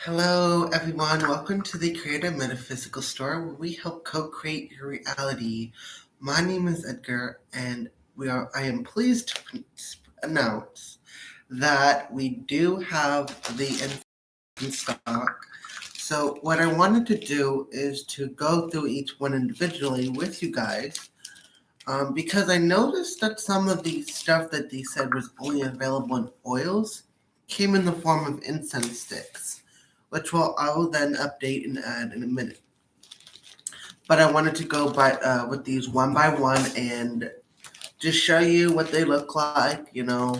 Hello, everyone. Welcome to the Creative Metaphysical Store, where we help co-create your reality. My name is Edgar, and I am pleased to announce that we do have the in stock. So, what I wanted to do is to go through each one individually with you guys, because I noticed that some of the stuff that they said was only available in oils came in the form of incense sticks, which I will then update and add in a minute. But I wanted to go with these one by one and just show you what they look like. So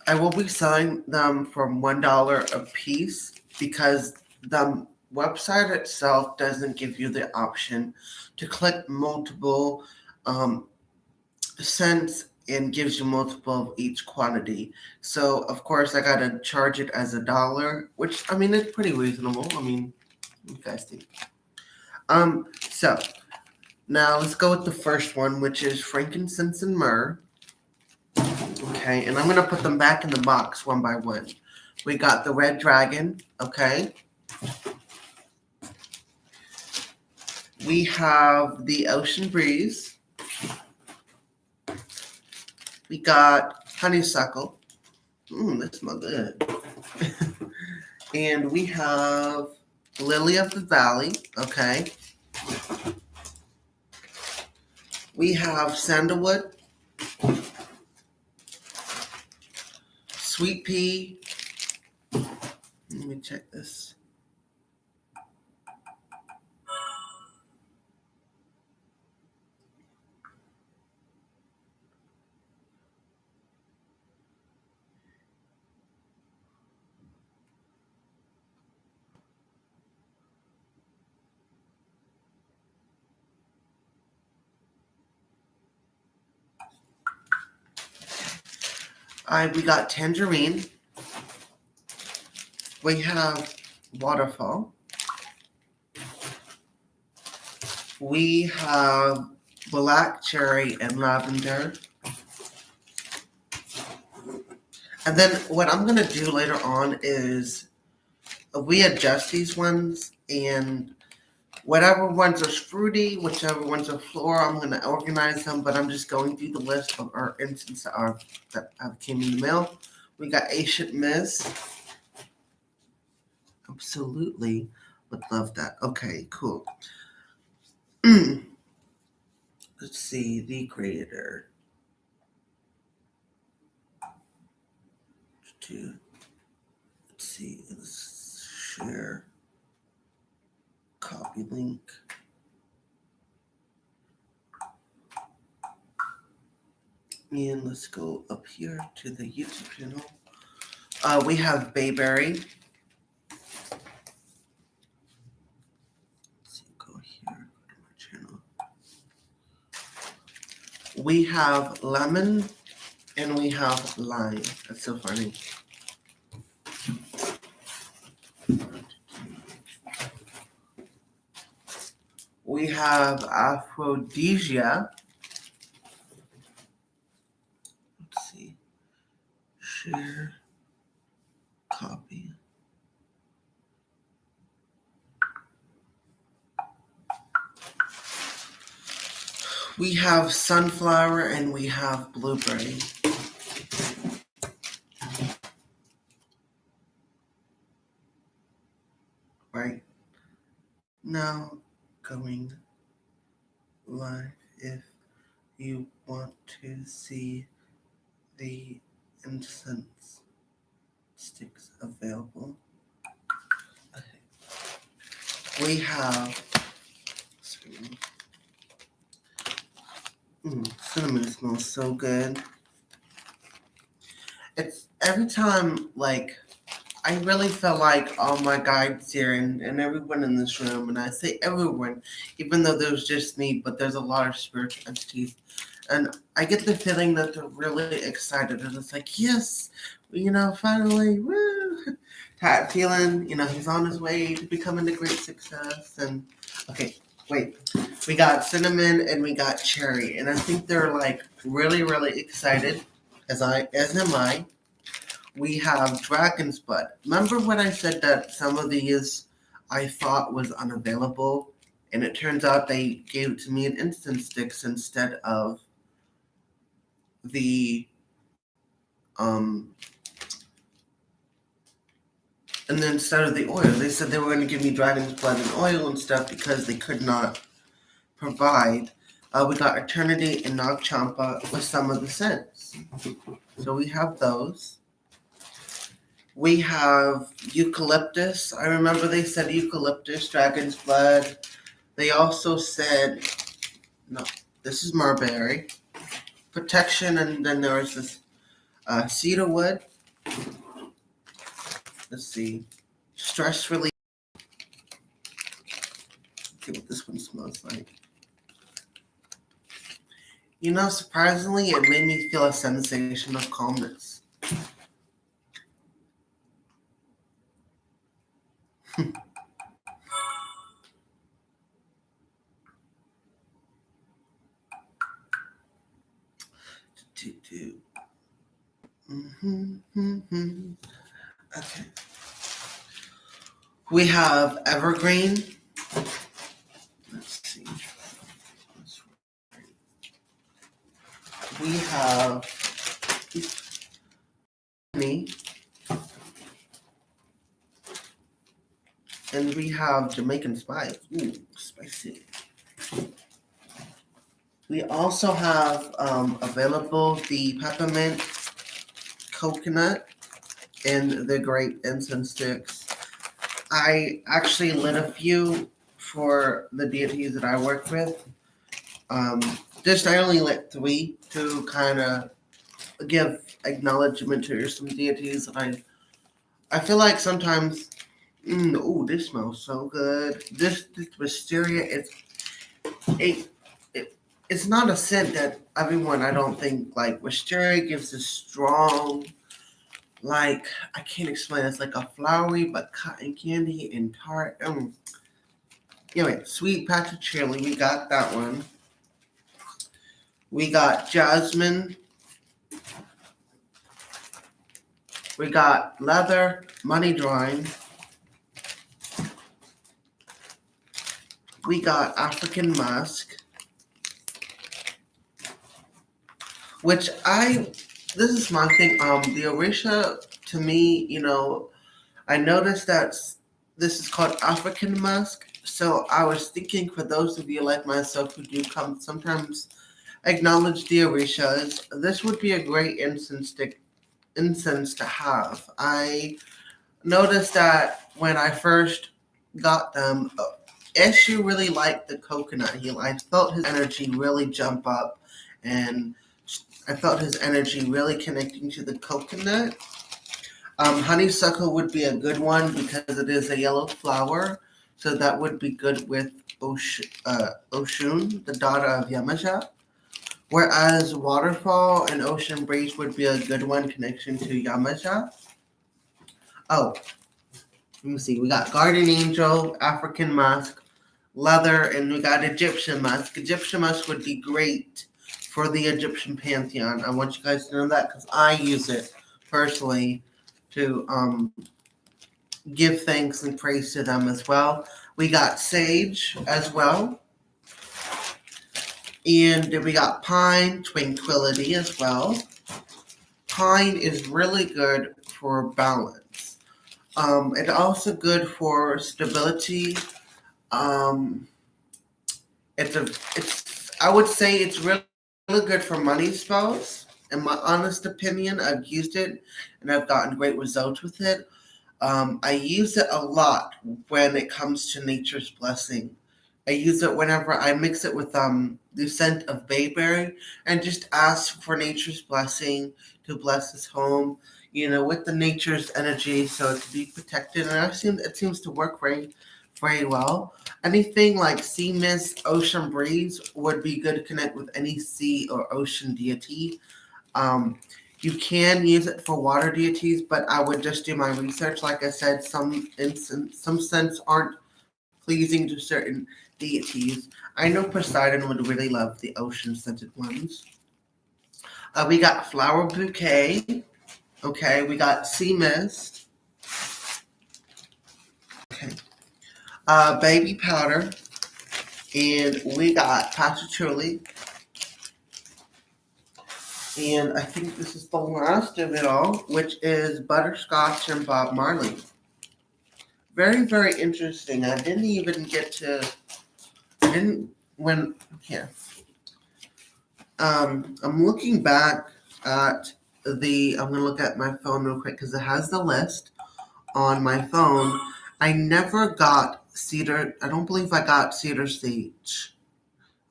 I will be selling them for $1 a piece because the website itself doesn't give you the option to click multiple cents and gives you multiple of each quantity. So of course I gotta charge it as $1, which I mean it's pretty reasonable. I mean, what you guys think? So now let's go with the first one, which is frankincense and myrrh. Okay, and I'm gonna put them back in the box one by one. We got the red dragon, okay. We have the ocean breeze. We got honeysuckle. That smells good. And we have lily of the valley, okay. We have sandalwood, sweet pea. Let me check this. We got tangerine. We have waterfall. We have black cherry and lavender. And then what I'm going to do later on is we adjust these ones, and whatever ones are fruity, whichever ones are floral, I'm going to organize them, but I'm just going through the list of our instances that came in the mail. We got Ancient Miss. Absolutely would love that. Okay, cool. Let's see, the creator. Let's see, let's share. Copy link. And let's go up here to the YouTube channel. We have Bayberry. Let's see, go here, go to my channel. We have lemon and we have lime. That's so funny. We have Aphrodisia. Let's see. Share. Copy. We have sunflower and we have blueberry. Right now, going live if you want to see the incense sticks available. Okay. We have cinnamon smells so good. It's every time, like, I really feel like all my guides here and everyone in this room, and I say everyone, even though there's just me, but there's a lot of spiritual entities. And I get the feeling that they're really excited. And it's like, yes, finally, woo! That feeling, he's on his way to becoming a great success. And, okay, wait. We got cinnamon and we got cherry. And I think they're, like, really, really excited, as am I. We have Dragon's Blood. Remember when I said that some of these I thought was unavailable, and it turns out they gave it to me in instance sticks instead of the um and then instead of the oil. They said they were going to give me Dragon's Blood and oil and stuff because they could not provide. We got Eternity and Nag Champa with some of the scents. So we have those. We have Eucalyptus. I remember they said Eucalyptus, Dragon's Blood. They also said, no, this is Marberry. Protection, and then there was this cedarwood. Let's see. Stress relief. See what this one smells like. You know, surprisingly, it made me feel a sensation of calmness. Okay. We have Evergreen. Let's see. We have me. And we have Jamaican Spice. Ooh, spicy. We also have available the peppermint, coconut, and the grape incense sticks. I actually lit a few for the deities that I work with. I only lit 3 to kind of give acknowledgement to some deities that I feel like sometimes. This smells so good. This wisteria, it's not a scent that everyone, I don't think, like. Wisteria gives a strong, like, I can't explain. It's like a flowery but cotton candy and tart. Anyway, Sweet Patchouli, we got that one. We got jasmine. We got leather, money drawing. We got African musk, which this is my thing. The Orisha, to me, I noticed that this is called African musk. So I was thinking, for those of you like myself who do come sometimes acknowledge the Orishas, this would be a great incense to have. I noticed that when I first got them, Eshu really liked the coconut. I felt his energy really jump up, and I felt his energy really connecting to the coconut. Honeysuckle would be a good one because it is a yellow flower, so that would be good with Oshun, the daughter of Yamaja. Whereas Waterfall and Ocean Breeze would be a good one connection to Yamaja. Oh, let me see. We got Garden Angel, African musk, leather, and we got Egyptian musk. Egyptian musk would be great for the Egyptian pantheon. I want you guys to know that because I use it personally to give thanks and praise to them as well. We got sage as well. And we got pine, tranquility as well. Pine is really good for balance. It's also good for stability. I would say it's really good for money spells. In my honest opinion, I've used it and I've gotten great results with it. I use it a lot when it comes to Nature's Blessing. I use it whenever I mix it with the scent of bayberry and just ask for Nature's Blessing to bless his home, with the nature's energy so it can be protected. And it seems to work very, very well. Anything like sea mist, ocean breeze would be good to connect with any sea or ocean deity. You can use it for water deities, but I would just do my research. Like I said, some scents aren't pleasing to certain deities. I know Poseidon would really love the ocean scented ones. We got flower bouquet. Okay, we got Sea Mist. Okay. Baby Powder. And we got Patchouli. And I think this is the last of it all, which is Butterscotch and Bob Marley. Very, very interesting. I didn't even get to. I didn't when here. I'm looking back at the. I'm gonna look at my phone real quick because it has the list on my phone. I never got cedar. I don't believe I got cedar sage.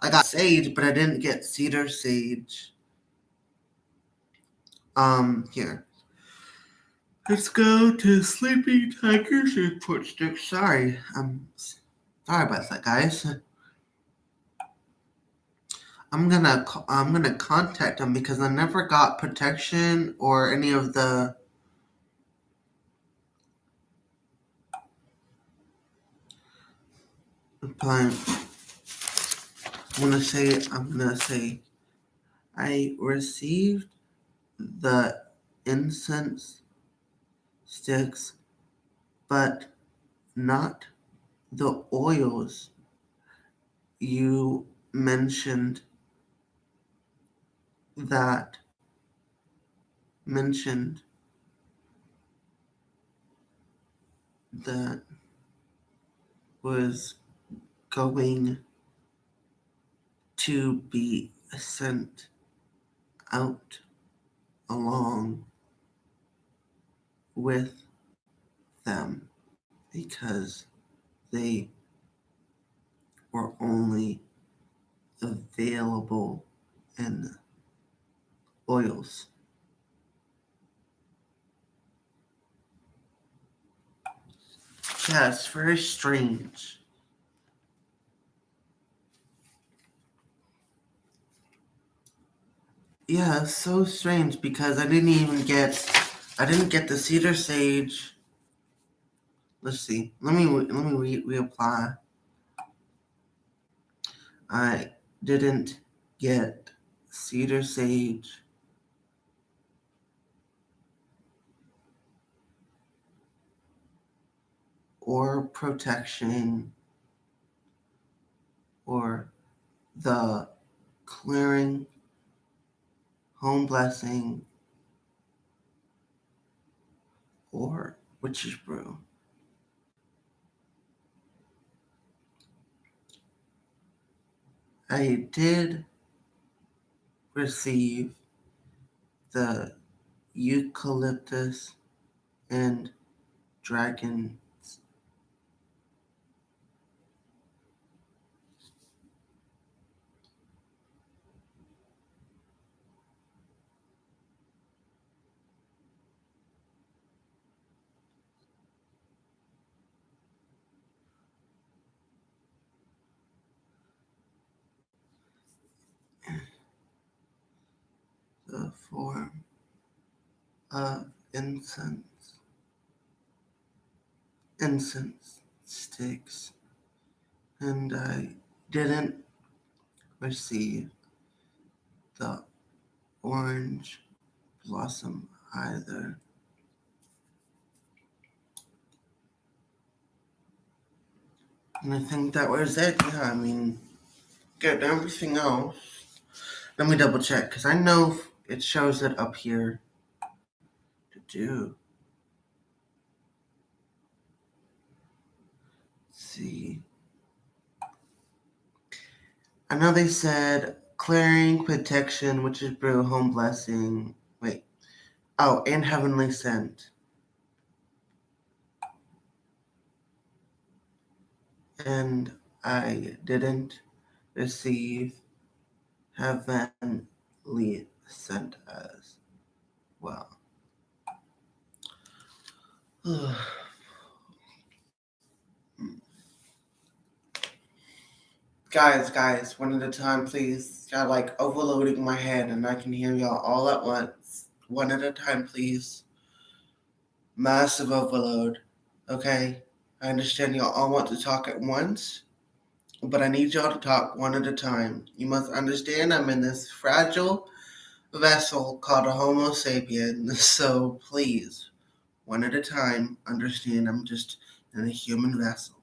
I got sage, but I didn't get cedar sage. Here. Let's go to Sleeping Tigers and Footstick. Sorry, sorry about that, guys. I'm gonna contact them because I never got protection or any of the. I'm gonna say I received the incense sticks, but not the oils you mentioned that mentioned that was going to be sent out along with them because they were only available in oils. Yeah, it's very strange. Yeah, it's so strange because I didn't get the cedar sage. Let's see. Let me reapply. I didn't get cedar sage or protection or the clearing home blessing or witch's brew. I did receive the eucalyptus and dragon. The form of incense sticks, and I didn't receive the orange blossom either. And I think that was it. Yeah, I mean, get everything else. Let me double check because I know it shows it up here to do. Let's see. I know they said clearing, protection, witch's brew, home blessing. Wait. Oh, and heavenly scent. And I didn't receive heavenly scent as well. Guys, one at a time, please. Got like overloading my head and I can hear y'all all at once. One at a time, please. Massive overload. Okay? I understand y'all all want to talk at once, but I need y'all to talk one at a time. You must understand I'm in this fragile vessel called a Homo sapien. So please, one at a time, understand I'm just in a human vessel.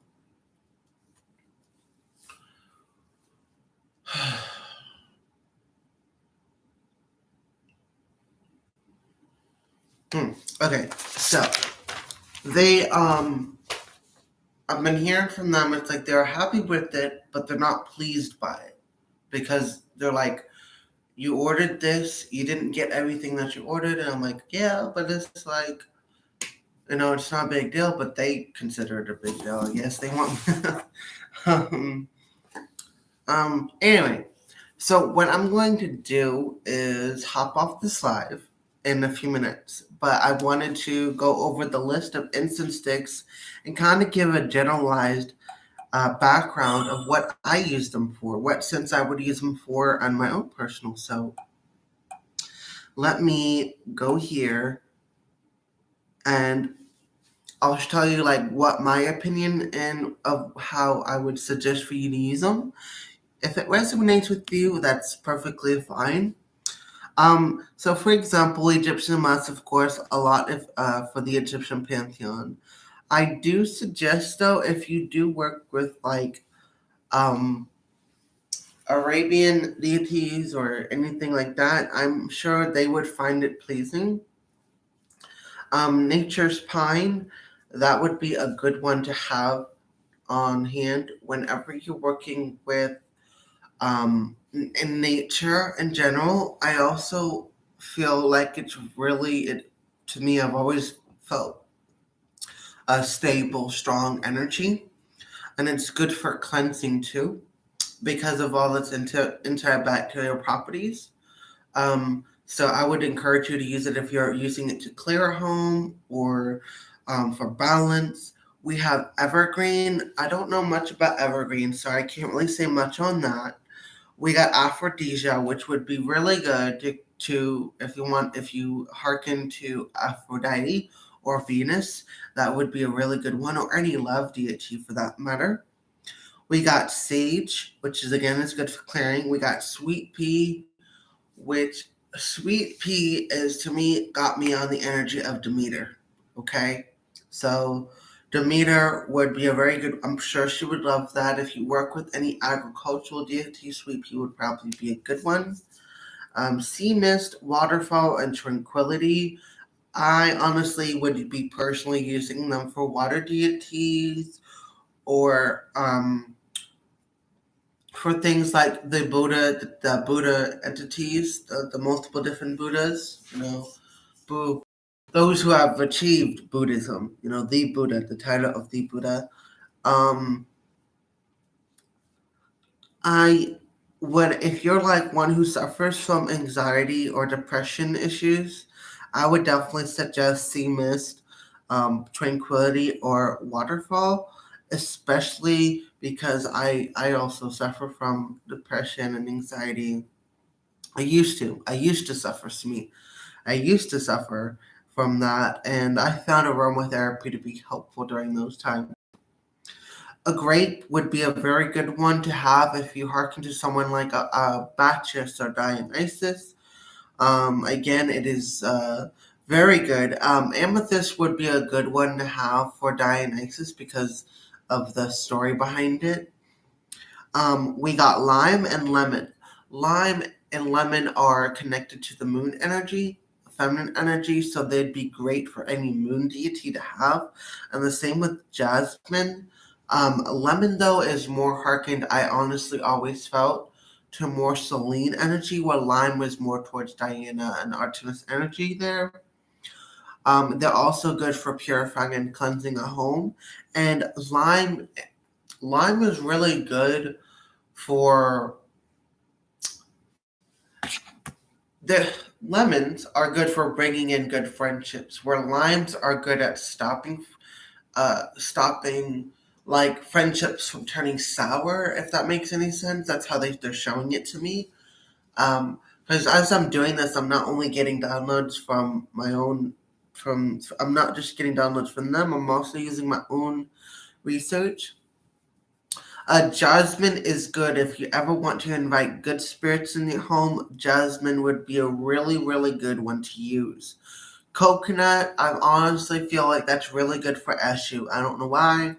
Okay, so they I've been hearing from them. It's like they're happy with it, but they're not pleased by it because they're like, "You ordered this, you didn't get everything that you ordered," and I'm like, "Yeah, but it's like, it's not a big deal." But they consider it a big deal. Yes, they want. um, Anyway, so what I'm going to do is hop off this live in a few minutes, but I wanted to go over the list of incense sticks and kind of give a generalized background of what I use them for, what scents I would use them for on my own personal. So let me go here and I'll tell you like what my opinion and of how I would suggest for you to use them. If it resonates with you, that's perfectly fine. So for example, Egyptian musk, of course, a lot if for the Egyptian pantheon. I do suggest though, if you do work with like um Arabian deities or anything like that, I'm sure they would find it pleasing. Nature's pine, that would be a good one to have on hand whenever you're working with in nature in general. I also feel like it's really it to me. I've always felt a stable, strong energy, and it's good for cleansing too because of all its antibacterial properties. So I would encourage you to use it if you're using it to clear a home or for balance. We have evergreen. I don't know much about evergreen, so I can't really say much on that. We got Aphrodisia, which would be really good to if you hearken to Aphrodite or Venus, that would be a really good one, or any love deity for that matter. We got sage, which is good for clearing. We got sweet pea, which sweet pea is to me got me on the energy of Demeter. Okay, so Demeter would be a very good. I'm sure she would love that. If you work with any agricultural deity, sweet pea would probably be a good one. Sea mist, waterfall, and tranquility. I honestly would be personally using them for water deities or for things like the Buddha entities, the multiple different Buddhas, those who have achieved Buddhism, the Buddha, the title of the Buddha. Um, I would, if you're like one who suffers from anxiety or depression issues, I would definitely suggest sea mist, tranquility, or waterfall, especially because I also suffer from depression and anxiety. I used to suffer me. I used to suffer from that, and I found aromatherapy to be helpful during those times. A grape would be a very good one to have if you hearken to someone like a Bacchus or Dionysus. Again, it is very good. Amethyst would be a good one to have for Dionysus because of the story behind it. We got lime and lemon. Lime and lemon are connected to the moon energy, feminine energy, so they'd be great for any moon deity to have. And the same with jasmine. Lemon, though, is more harkened, I honestly always felt, to more Selene energy, while lime was more towards Diana and Artemis energy there. They're also good for purifying and cleansing a home. And lime is really good for the lemons are good for bringing in good friendships, where limes are good at stopping like friendships from turning sour. If that makes any sense, that's how they're showing it to me. Because as I'm doing this, I'm not only getting downloads from my own. I'm not just getting downloads from them. I'm also using my own research. Jasmine is good if you ever want to invite good spirits in your home. Jasmine would be a really, really good one to use. Coconut, I honestly feel like that's really good for Eshu. I don't know why.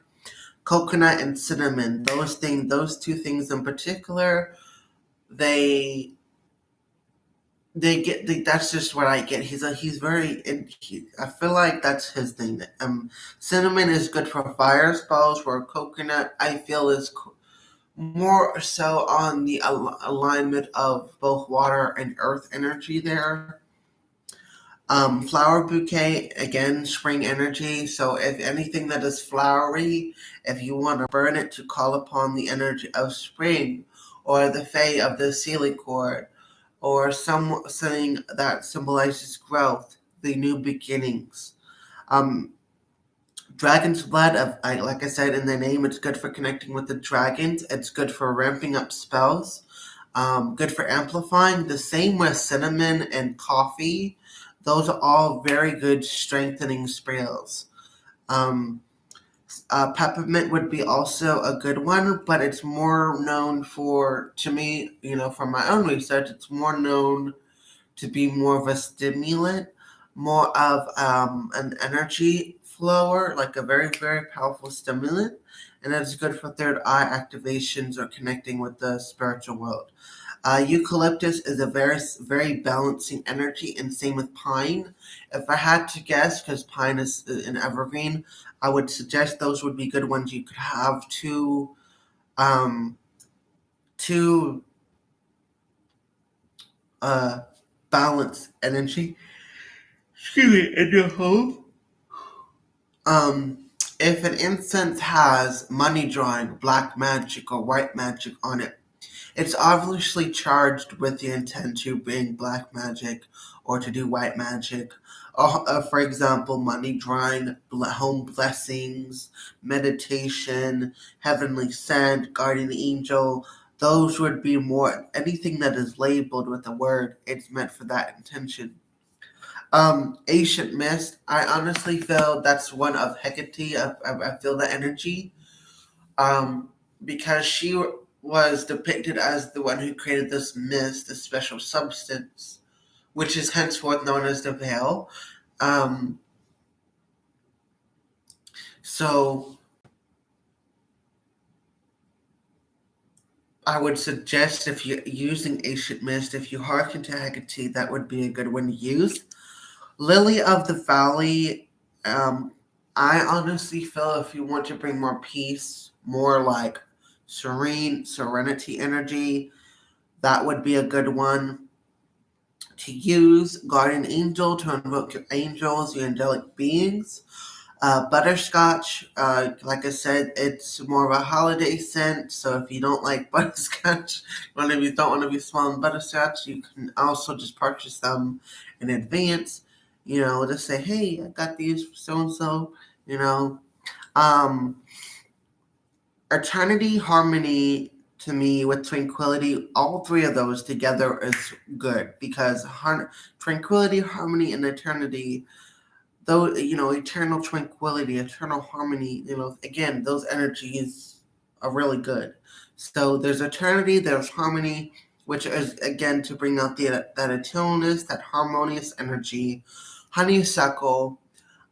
Coconut and cinnamon, those two things in particular, they that's just what I get. He's very. I feel like that's his thing. Cinnamon is good for fire spells, where coconut I feel is more so on the alignment of both water and earth energy there. Flower bouquet, again, spring energy. So if anything that is flowery, if you want to burn it to call upon the energy of spring, or the fae of the Seelie cord, or something that symbolizes growth, the new beginnings. Um, Dragon's blood, like I said in the name, it's good for connecting with the dragons. It's good for ramping up spells. Good for amplifying. The same with cinnamon and coffee. Those are all very good strengthening spells. Um, Peppermint would be also a good one, but it's more known for, to me, from my own research, it's more known to be more of a stimulant, more of an energy flower, like a very, very powerful stimulant. And it's good for third eye activations or connecting with the spiritual world. Eucalyptus is a very, very balancing energy, and same with pine. If I had to guess, because pine is an evergreen, I would suggest those would be good ones you could have um, to uh, balance energy. Excuse me, in your home. If an incense has money drawing, black magic, or white magic on it, it's obviously charged with the intent to bring black magic or to do white magic. For example, money drawing, home blessings, meditation, heavenly scent, guardian angel. Those would be more anything that is labeled with a word. It's meant for that intention. Ancient Mist. I honestly feel that's one of Hecate. I feel the energy. Um, because she was depicted as the one who created this mist, this special substance, which is henceforth known as the veil. Um, so I would suggest if you're using Ancient Mist, if you hearken to Hecate, that would be a good one to use. Lily of the Valley, I honestly feel if you want to bring more peace, more like serenity energy, that would be a good one to use. Guardian Angel to invoke your angels, your angelic beings. Butterscotch, like I said, it's more of a holiday scent. So if you don't like butterscotch, if you don't want to be smelling butterscotch, you can also just purchase them in advance. Just say, hey, I got these for so and so. You know, um, Eternity, Harmony, to me, with Tranquility, all three of those together is good because Tranquility, Harmony, and Eternity, though, eternal tranquility, eternal harmony, again, those energies are really good. So there's eternity, there's harmony, which is again to bring out that eternalness, that harmonious energy. Honeysuckle,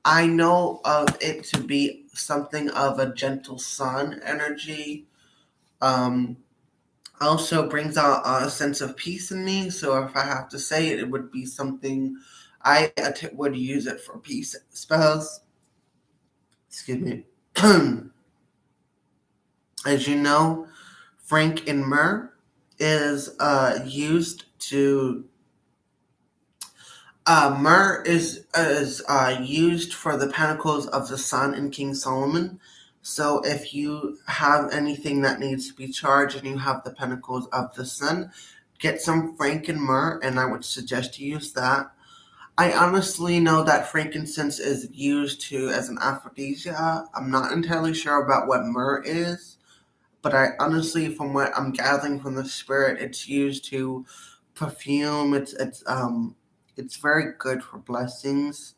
I know of it to be something of a gentle sun energy. Um, Also brings out a sense of peace in me. So if I have to say it, it would be something would use it for peace spells. Excuse me. As you know, frank and myrrh is used to. Myrrh is used for the Pentacles of the Sun in King Solomon. So if you have anything that needs to be charged and you have the Pentacles of the Sun, get some frank and myrrh, and I would suggest you use that. I honestly know that frankincense is used as an aphrodisiac. I'm not entirely sure about what myrrh is, but I honestly, from what I'm gathering from the spirit, it's used to perfume. It's very good for blessings.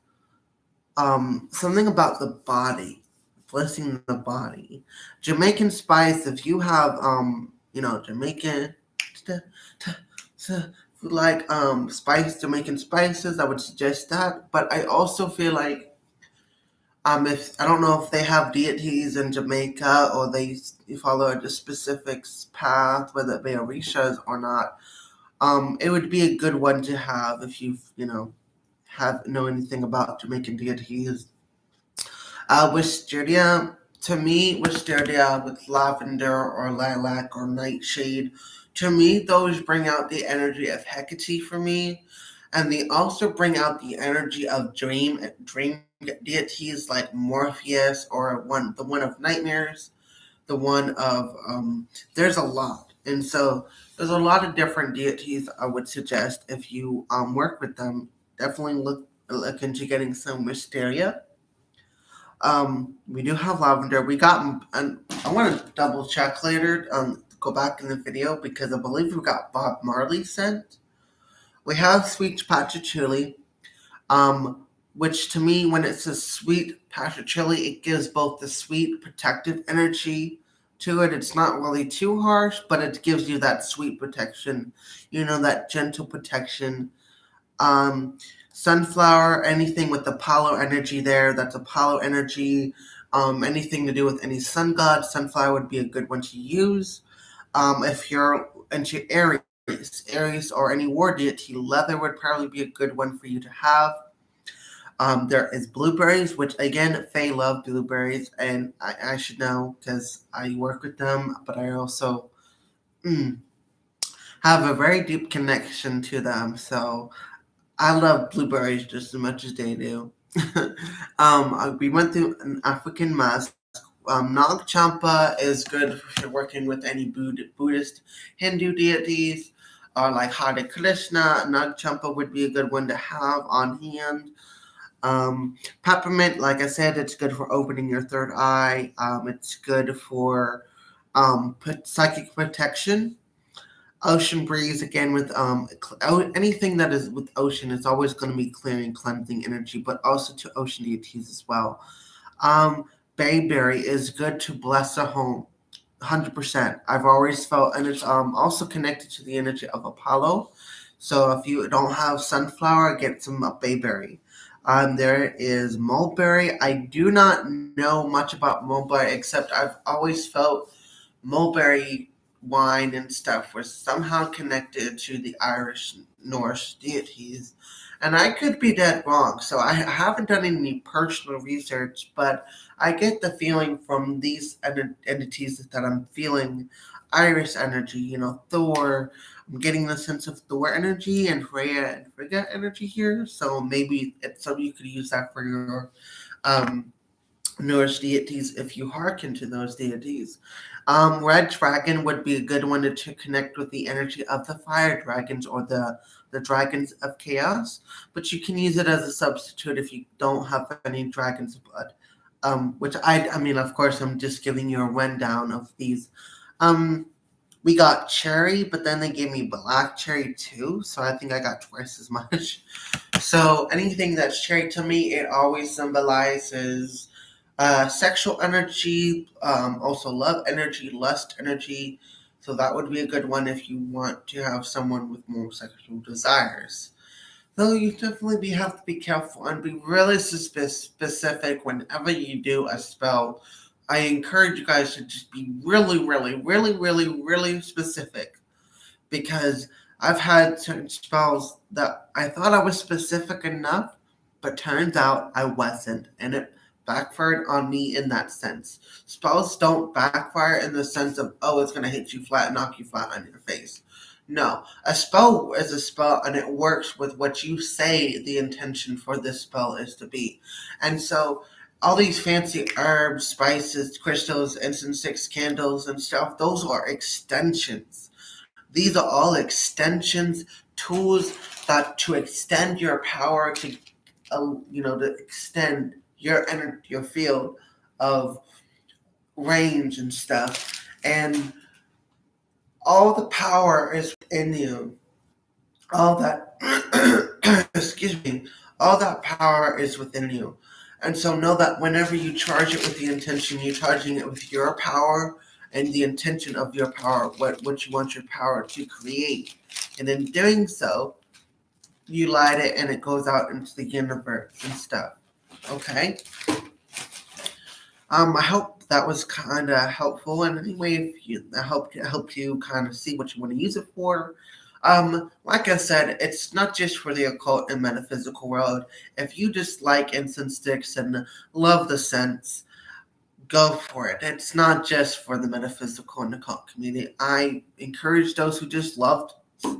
Something about the body. blessing the body. Jamaican spice, if you have Jamaican like Jamaican spices, I would suggest that. But I also feel like if I don't know if they have deities in Jamaica or they follow a specific path, whether it be Orishas or not. It would be a good one to have if have know anything about Jamaican deities. Wisteria, to me, wisteria with lavender or lilac or nightshade, to me, those bring out the energy of Hecate for me. And they also bring out the energy of dream deities like Morpheus or the one of nightmares, the one of there's a lot. And so there's a lot of different deities I would suggest if you work with them. Definitely look into getting some wisteria. We do have lavender. We got, and I want to double check later. Go back in the video because I believe we got Bob Marley scent. We have sweet patchouli, which to me, when it says sweet patchouli, it gives both the sweet protective energy to it. It's not really too harsh, but it gives you that sweet protection. That gentle protection. Sunflower, anything with Apollo energy there, that's Apollo energy. Anything to do with any sun god, sunflower would be a good one to use. If you're into Aries or any war deity, leather would probably be a good one for you to have. There is blueberries, which again, Faye love blueberries, and I should know because I work with them, but I also have a very deep connection to them. So I love blueberries just as much as they do. We went through an African mask. Nag Champa is good if you're working with any Buddhist, Hindu deities, or like Hare Krishna. Nag Champa would be a good one to have on hand. Peppermint, like I said, it's good for opening your third eye. It's good for psychic protection. Ocean breeze again with anything that is with ocean is always going to be clearing, cleansing energy, but also to ocean deities as well. Bayberry is good to bless a home, 100%. I've always felt, and it's also connected to the energy of Apollo. So if you don't have sunflower, get some bayberry. There is mulberry. I do not know much about mulberry, except I've always felt mulberry wine and stuff was somehow connected to the Irish Norse deities. And I could be dead wrong, so I haven't done any personal research, but I get the feeling from these entities that I'm feeling Irish energy, Thor. I'm getting the sense of Thor energy and Freya and Frigga energy here, so maybe you could use that for your Norse deities if you hearken to those deities. Red Dragon would be a good one to connect with the energy of the fire dragons or the dragons of chaos, but you can use it as a substitute if you don't have any dragons of blood. Which I mean, of course, I'm just giving you a rundown of these. We got cherry, but then they gave me black cherry too, so I think I got twice as much. So anything that's cherry to me, it always symbolizes sexual energy, also love energy, lust energy. So that would be a good one if you want to have someone with more sexual desires. Though you definitely have to be careful and be really specific whenever you do a spell. I encourage you guys to just be really, really, really, really, really specific because I've had certain spells that I thought I was specific enough, but turns out I wasn't, and it backfired on me in that sense. Spells don't backfire in the sense of, oh, it's going to hit you flat, knock you flat on your face. No, a spell is a spell, and it works with what you say the intention for this spell is to be. And so all these fancy herbs, spices, crystals, incense sticks, candles, and stuff, those are extensions. These are all extensions, tools that to extend your power, to extend your energy, your field of range and stuff. And all the power is within you. All that, excuse me, all that power is within you. And so know that whenever you charge it with the intention, you're charging it with your power and the intention of your power, what you want your power to create. And in doing so, you light it and it goes out into the universe and stuff. Okay? I hope that was kind of helpful in any way. If you, I hope it helped you kind of see what you want to use it for. Like I said, it's not just for the occult and metaphysical world. If you just like incense sticks and love the scents, go for it. It's not just for the metaphysical and occult community. I encourage those who just love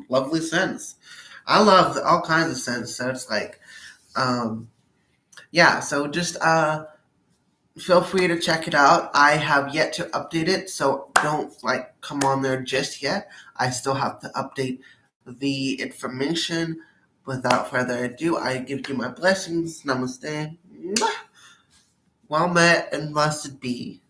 lovely scents. I love all kinds of scents, so it's like, um, yeah. So just feel free to check it out. I have yet to update it, so don't like come on there just yet. I still have to update the information. Without further ado, I give you my blessings. Namaste. Mwah. Well met and blessed be.